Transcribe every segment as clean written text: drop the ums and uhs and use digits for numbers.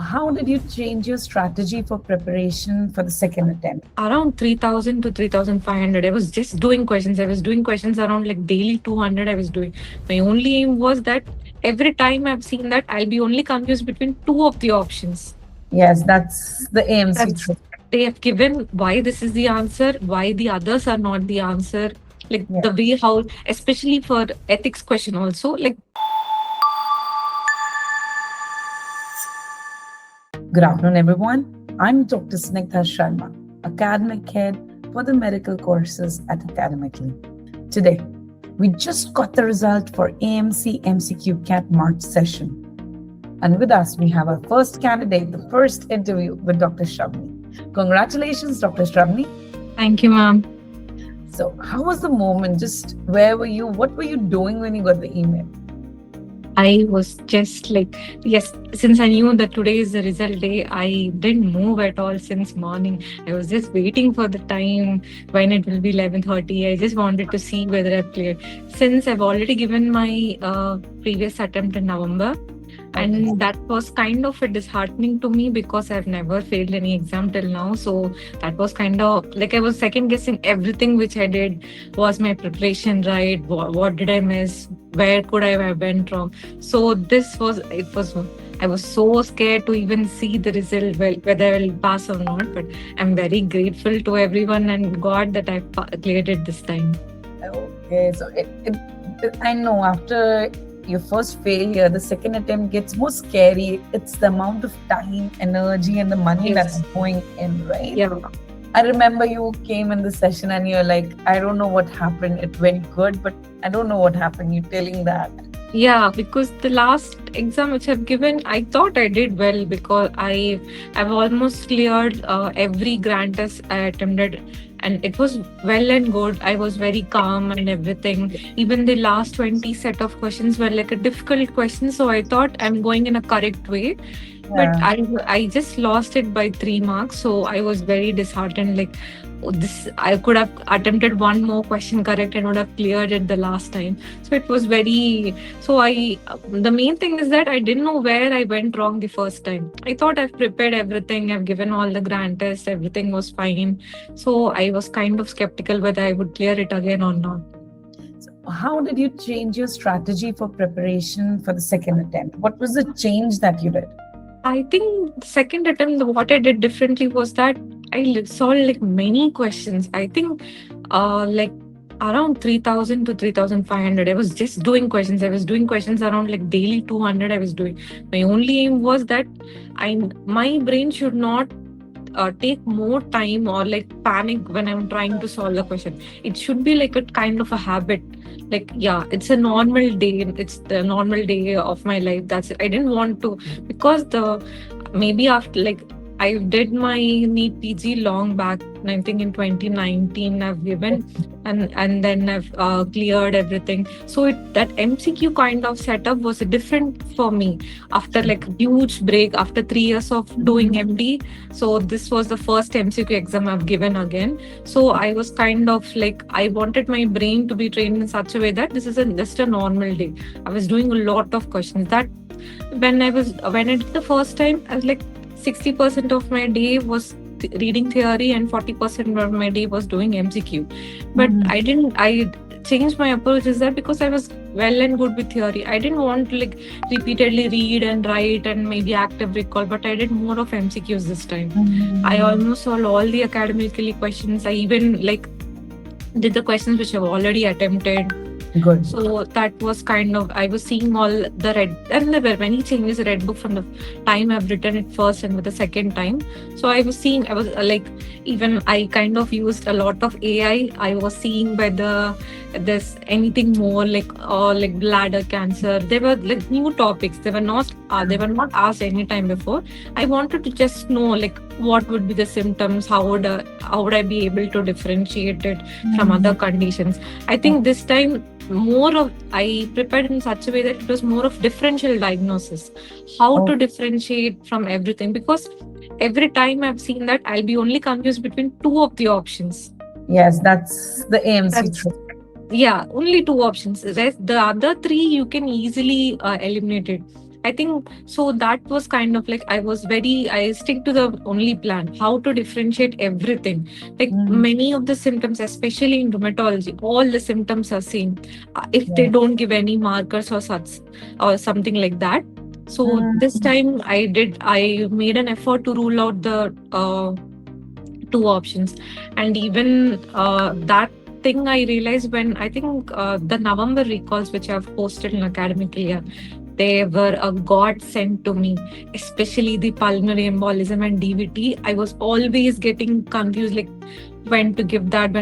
How did you change your strategy for preparation for the second attempt? Around 3,000 to 3,500. I was just doing questions. I was doing questions around like daily 200 I was doing. My only aim was that every time I've seen that, I'll be only confused between two of the options. Yes, that's the AMC That's trick. they have given why this is the answer, why the others are not the answer. Like Yeah. the way how, especially for ethics question also, like Good afternoon, everyone. I'm Dr. Snigdha Sharma, academic head for the medical courses at Academically. Today, we just got the result for AMC MCQ CAT March session. And with us, we have our first candidate, the first interview with Dr. Shravani. Congratulations, Dr. Shravani. thank you, ma'am. So, how was the moment? Just where were you? What were you doing when you got the email? I was just like, yes, since I knew that today is the result day, I didn't move at all since morning. I was just waiting for the time when it will be 11:30. I just wanted to see whether I've cleared. Since I've already given my previous attempt in November, Okay. and that was kind of a disheartening to me because I've never failed any exam till now. So that was kind of like I was second guessing everything which I did. Was my preparation right? What did I miss? Where could I have went wrong? So this was it was. I was so scared to even see the result, well, whether I will pass or not. But I'm very grateful to everyone and God that I cleared it this time. Okay. So, I know after your first failure, the second attempt gets more scary. It's the amount of time, energy, and the money that's Yes. going in, right? Yeah. I remember you came in the session and you're like, I don't know what happened. It went good, but I don't know what happened. You're telling that. Yeah, because the last exam which I've given, I thought I did well because I've almost cleared every grant test I attempted, and it was well and good. I was very calm and everything. Even the last 20 set of questions were like a difficult question, so I thought I'm going in a correct way. But Yeah. I just lost it by 3 marks, so I was very disheartened. Like, oh, this I could have attempted one more question correct and would have cleared it the last time. So it was very. So the main thing is that I didn't know where I went wrong the first time. I thought I've prepared everything, I've given all the grant tests, everything was fine. So I was kind of skeptical whether I would clear it again or not. So how did you change your strategy for preparation for the second attempt? What was the change that you did? I think the second attempt, what I did differently was that I solved like many questions. I think like around 3,000 to 3,500. I was just doing questions. I was doing questions around like daily 200 I was doing. My only aim was that my brain should not take more time or like panic when I'm trying to solve the question. It should be like a kind of a habit. Like, yeah, it's a normal day. It's the normal day of my life. That's it. I didn't want to, because maybe after like I did my NEET PG long back. I think in 2019 I've given, and then I've cleared everything. So that MCQ kind of setup was different for me after like a huge break after 3 years of doing MD. So this was the first MCQ exam I've given again. So I was kind of like I wanted my brain to be trained in such a way that this is just a normal day. I was doing a lot of questions. That when I did the first time, I was like 60% of my day was reading theory and 40% of my day was doing MCQ. But Mhm. I changed my approach is that because I was well and good with theory, I didn't want to like repeatedly read and write and maybe active recall, but I did more of MCQs this time. I Mhm. almost solved all the academically questions. I even like did the questions which I've already attempted. Good. So that was kind of I was seeing all the red, and there were many changes read book from the time I've written it first and with the second time. So I was seeing I was like even I kind of used a lot of AI. I was seeing whether there's anything more like or like bladder cancer. They were like new topics. They were not asked any time before. I wanted to just know like what would be the symptoms, how would I be able to differentiate it from other Mhm. conditions. I think this time more of I prepared in such a way that it was more of differential diagnosis, how Oh, to differentiate from everything, because every time I've seen that I'll be only confused between two of the options. yes, that's the AMC That's trick. yeah, only two options. The other three you can easily eliminate it. I think so. That was kind of like I stick to the only plan how to differentiate everything. Like Mm, many of the symptoms, especially in rheumatology, all the symptoms are same. If they yeah. don't give any markers or such or something like that. So this Mm, time I made an effort to rule out the two options, and even that thing I realized when I think the November recalls which I've posted in academic year, they were a godsend to me, especially the pulmonary embolism and DVT. I was always getting confused, like when to give that.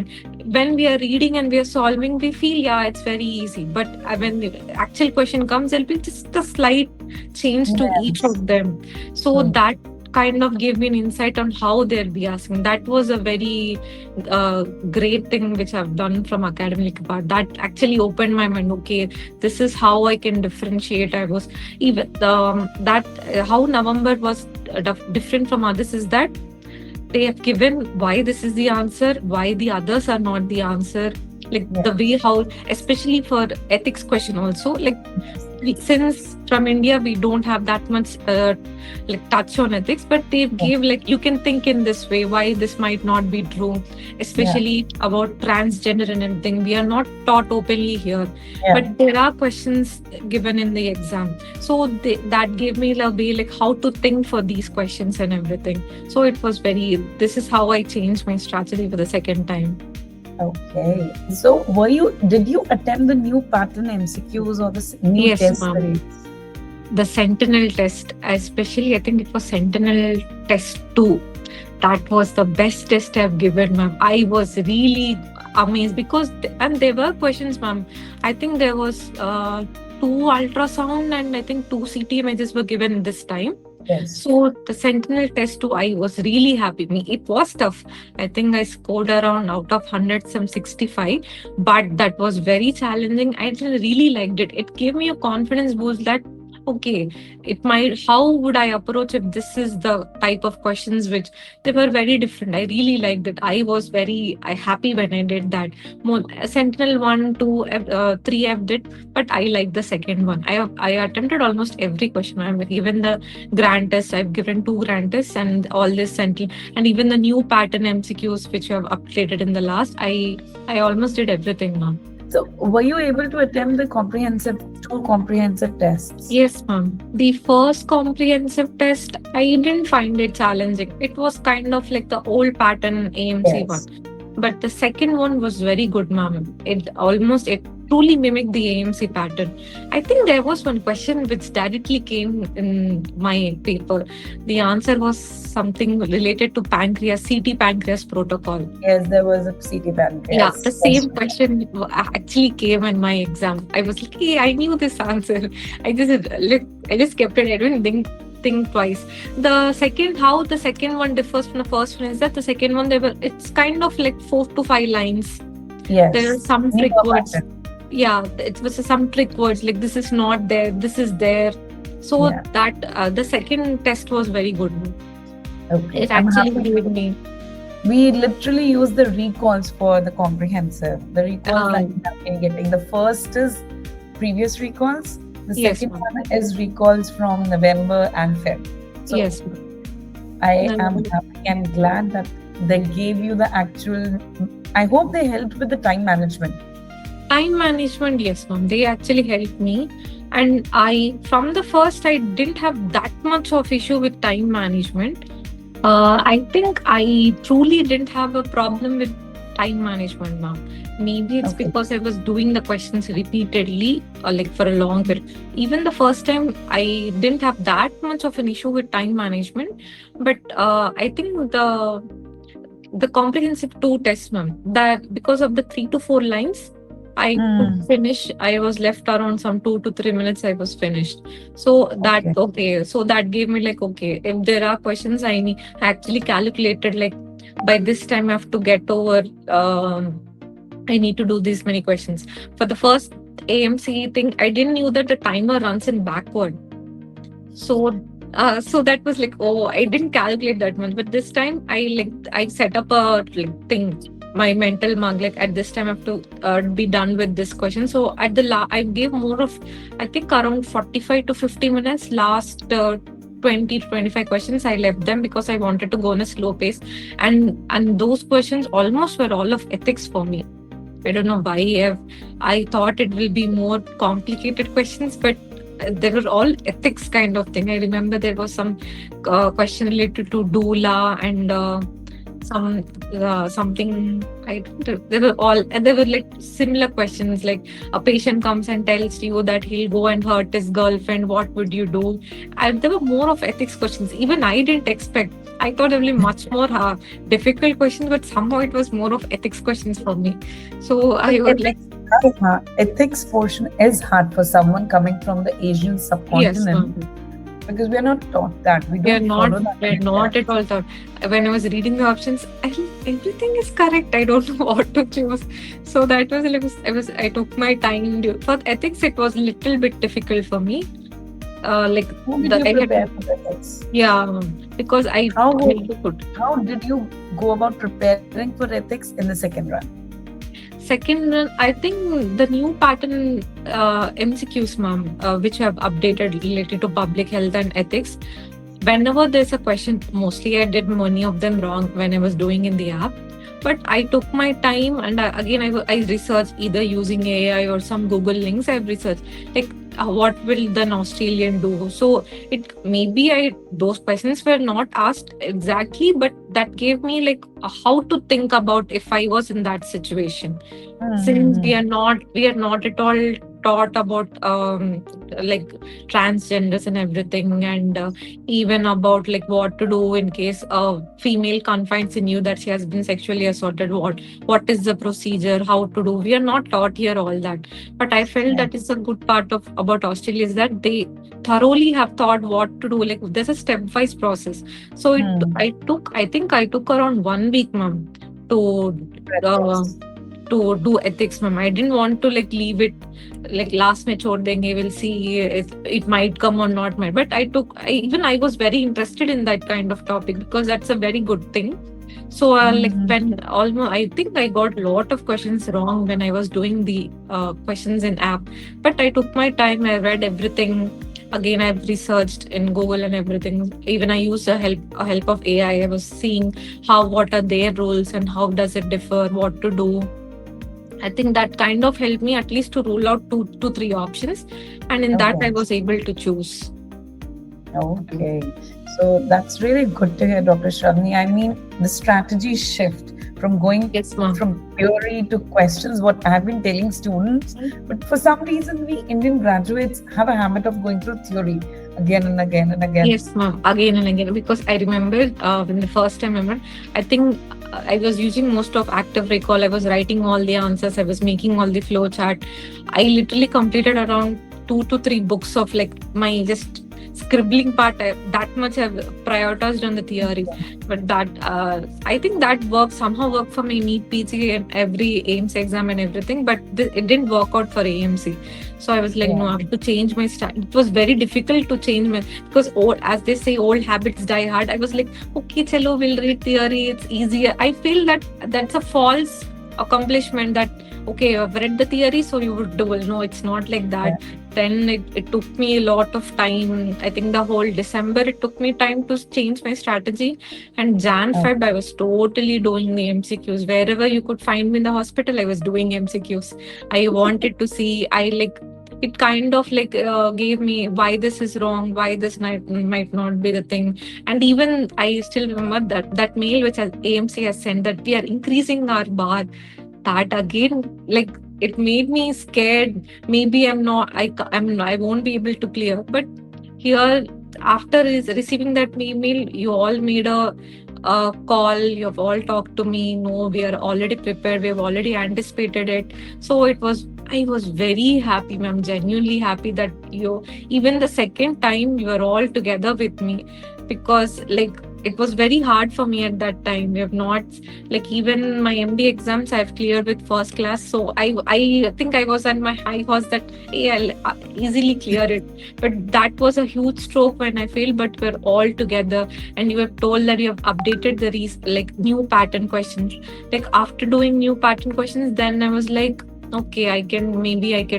When we are reading and we are solving, we feel yeah, it's very easy. But when the actual question comes, there'll be just a slight change to each yes. of them. So True. that kind of gave me an insight on how they'll be asking. That was a very great thing which I've done from academic part. That actually opened my mind. Okay, this is how I can differentiate. I was even that how November was different from others is that they have given why this is the answer, why the others are not the answer. Like Yeah. the way how, especially for ethics question also, like since from India we don't have that much like touch on ethics, but they Yeah. gave like you can think in this way why this might not be true, Yeah. especially about transgender and everything. We are not taught openly here, Yeah. but there are questions given in the exam. So that gave me a way like how to think for these questions and everything. So it was very. This is how I changed my strategy for the second time. Okay. So did you attempt the new pattern MCQs or the new Yes, test ma'am. series? The Sentinel test, especially I think it was Sentinel test 2. That was the best test I've given, ma'am. I was really amazed because, and there were questions, ma'am. I think there was two ultrasound and I think two CT images were given this time. Yes. So the Sentinel test 2, I was really happy. It was tough. I think I scored around out of 100 some 65, but that was very challenging. I really liked it. It gave me a confidence boost that okay, it might. How would I approach if this is the type of questions which they were very different. I really liked it. I was very happy when I did that. More Sentinel 1, 2, 3 I've did, but I like the second one. I attempted almost every question. I mean, even the grand test. I've given two grand tests and all this Sentinel and even the new pattern MCQs which you have updated in the last. I almost did everything now. So were you able to attempt the two comprehensive tests? Yes, ma'am. The first comprehensive test, I didn't find it challenging. It was kind of like the old pattern AMC one. Yes. But the second one was very good, ma'am. It truly mimicked the AMC pattern. I think there was one question which directly came in my paper. The answer was something related to pancreas, CT pancreas protocol. Yes, there was a CT Yeah, pancreas the same question. question actually came in my exam. I was like, hey, I knew this answer. I just kept it. I didn't think twice. How the second one differs from the first one is that the second one it's kind of like 4 to 5 lines. Yes. There are some New trick words. pattern. Yeah, it was some trick words like this is not there, this is there. So Yeah. that the second test was very good. Okay. It I'm actually happy. gave me. We literally use the recalls for the comprehensive. The recalls that we have been getting. The first is previous recalls. The Yes, second ma'am. one is recalls from November and Feb. So Yes. I No, am happy and glad that they gave you the actual. I hope they helped with the time management. Time management, yes, ma'am. They actually helped me. And from the first, I didn't have that much of issue with time management. I think I truly didn't have a problem with time management, ma'am. Maybe it's Okay. because I was doing the questions repeatedly, like for a long period. Even the first time, I didn't have that much of an issue with time management. But I think the comprehensive 2 test, ma'am, that because of the 3 to 4 lines, I could finish. I was left around some 2 to 3 minutes. I was finished. So Okay. So that gave me like okay, if there are questions, I actually calculated like by this time I have to get over. I need to do these many questions. For the first AMC thing, I didn't knew that the timer runs in backward. So that was like, oh, I didn't calculate that much. But this time, I set up a thing my mental mug, like at this time I have to be done with this question. So at the I gave more of, I think around 45 to 50 minutes. Last 20 to 25 questions I left them because I wanted to go on a slow pace, and those questions almost were all of ethics for me. I don't know why. I thought it will be more complicated questions, but they were all ethics kind of thing. I remember there was some question related to doula and something. I don't know. They were all, and they were like similar questions. Like a patient comes and tells you that he'll go and hurt his girlfriend. What would you do? And there were more of ethics questions. Even I didn't expect. I thought it would be much more difficult questions, but somehow it was more of ethics questions for me. So I would like. Ethics portion is hard for someone coming from the Asian Yes, subcontinent ma'am. because we are not taught that. We We are don't not, follow that. we're not at all thought. When I was reading the options, everything is correct. I don't know what to choose. So that was like, I took my time. For ethics, it was a little bit difficult for me. Like How did the you I had, prepare for ethics? yeah, because I How, could. how did you go about preparing for ethics in the second run? Second, I think the new pattern MCQs, ma'am, which have updated related to public health and ethics. Whenever there's a question, mostly I did many of them wrong when I was doing in the app. But I took my time, and I researched either using AI or some Google links. I've researched like what will the Australian do. So those questions were not asked exactly, but that gave me like how to think about if I was in that situation. Since we are not at all taught about like transgenders and everything, and even about like what to do in case a female confides in you that she has been sexually assaulted. What is the procedure, how to do. We are not taught here all that. But I felt that is a good part of about Australia, is that they thoroughly have thought what to do. Like there's a stepwise process. So I think I took around 1 week, ma'am, to do ethics, ma'am. I didn't want to like leave it like last में छोड़ देंगे, we'll see it might come or not might. But I was very interested in that kind of topic because that's a very good thing. So like when almost I think I got a lot of questions wrong when I was doing the questions in app. But I took my time, I read everything. Again, I've researched in Google and everything. Even I used a help of AI. I was seeing what are their roles and how does it differ, what to do. I think that kind of helped me at least to rule out two to three options, and in that I was able to choose. Okay, so that's really good to hear, Dr. Shravani. I mean, the strategy shift from going from theory to questions, what I've been telling students, but for some reason we Indian graduates have a habit of going through theory again and again and again. Yes, ma'am, again and again. Because I remember when the first time I remember, I think I was using most of active recall. I was writing all the answers. I was making all the flow chart. I literally completed around 2 to 3 books of like my just scribbling part. That much I've prioritized on the theory. But that I think that somehow worked for my NEET PG and every AIMS exam and everything. But it didn't work out for AMC. So I was like, no, I have to change my style. It was very difficult to change because as they say, old habits die hard. I was like, okay, chalo, we'll read theory. It's easier. I feel that that's a false accomplishment that, okay, I've read the theory, so you would do it. No, it's not like that. Yeah. Then it took me a lot of time. I think the whole December, it took me time to change my strategy. And Feb, I was totally doing the MCQs. Wherever you could find me in the hospital, I was doing MCQs. I wanted to see, it kind of like gave me why this is wrong, why this might not be the thing. And even I still remember that mail which AMC has sent that we are increasing our bar. That again, like it made me scared. Maybe I won't be able to clear. But here, after receiving that email, you all made a call. You've all talked to me. No, we are already prepared. We have already anticipated it. So I was very happy, ma'am. Genuinely happy that even the second time you are all together with me, because like it was very hard for me at that time. We have not, like, even my MD exams I've cleared with first class. So I think I was on my high horse that, hey, I'll easily clear it. But that was a huge stroke when I failed. But we're all together, and you have told that you have updated the like new pattern questions. Like after doing new pattern questions, then I was like, okay, I can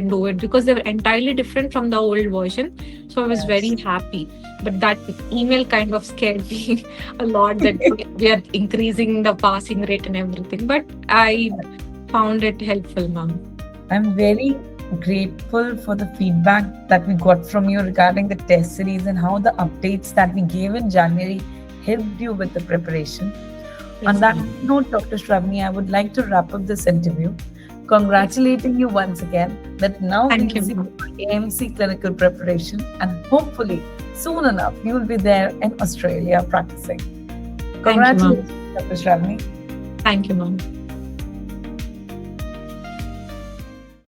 do it, because they were entirely different from the old version. So I was very happy. But that email kind of scared me a lot, that we are increasing the passing rate and everything. But I found it helpful, ma'am. I'm very grateful for the feedback that we got from you regarding the test series and how the updates that we gave in January helped you with the preparation. On that note, Dr. Shravani, I would like to wrap up this interview, congratulating you once again that now Thank we'll you, see ma'am. AMC clinical preparation, and hopefully soon enough you will be there in Australia practicing. Thank you, ma'am. Congratulations, Dr. Shravani. Thank you, ma'am.